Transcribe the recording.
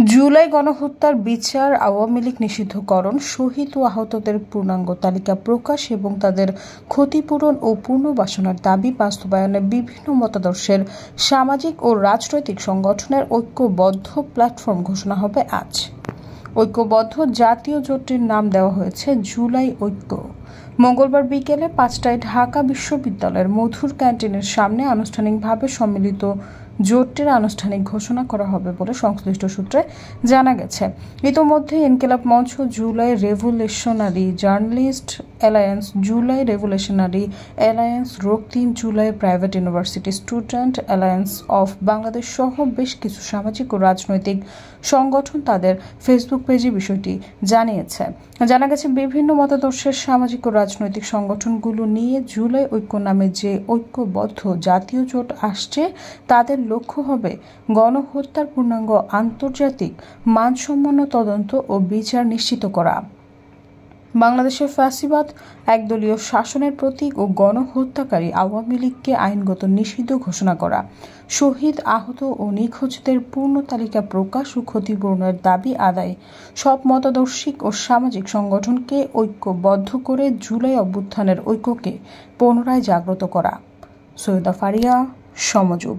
জুলাই গণহত্যার বিচার, আওয়ামী লীগ নিষিদ্ধকরণ, শহীদ ও আহতদের পূর্ণাঙ্গ তালিকা প্রকাশ এবং তাদের ক্ষতিপূরণ ও পুনর্বাসনের দাবি বাস্তবায়নে বিভিন্ন মতাদর্শের সামাজিক ও রাজনৈতিক সংগঠনের ঐক্যবদ্ধ প্ল্যাটফর্ম ঘোষণা হবে আজ। ঐক্যবদ্ধ জাতীয় জোটটির নাম দেওয়া হয়েছে জুলাই ঐক্য। মঙ্গলবার বিকেলে 5টায় ঢাকা বিশ্ববিদ্যালয়ের মধুর ক্যান্টিনের সামনে আনুষ্ঠানিকভাবে সম্মিলিত জোটটির আনুষ্ঠানিক ঘোষণা করা হবে বলে সংশ্লিষ্ট সূত্রে জানা গেছে। ইতোমধ্যে ইনকিলাব মঞ্চ, July revolutionary journalist alliance, July revolutionary alliance, Raktim July private university student alliance of Bangladesh সহ বেশ কিছু সামাজিক ও রাজনৈতিক সংগঠন তাদের ফেসবুক পেজে বিষয়টি জানিয়েছে। জানা গেছে, বিভিন্ন মতাদর্শের সামাজিক ও রাজনৈতিক সংগঠনগুলো নিয়ে জুলাই ঐক্য নামে যে ঐক্যবদ্ধ জাতীয় জোট আসছে, তাদের লক্ষ্য হবে গণহত্যার পূর্ণাঙ্গ আন্তর্জাতিক মানসম্পন্ন তদন্ত ও বিচার নিশ্চিত করা, বাংলাদেশের ফ্যাসিবাদ একদলীয় শাসনের প্রতীক ও গণহত্যাকারী আওয়ামী লীগকে আইনগত নিষিদ্ধ ঘোষণা করা, শহীদ, আহত ও নিখোঁজদের পূর্ণ তালিকা প্রকাশ ও ক্ষতিপূরণের দাবি আদায়, সব মতাদর্শিক ও সামাজিক সংগঠনকে ঐক্যবদ্ধ করে জুলাই অভ্যুত্থানের ঐক্যকে পুনরায় জাগ্রত করা। সৈয়দা ফারিয়া, সমযোগ।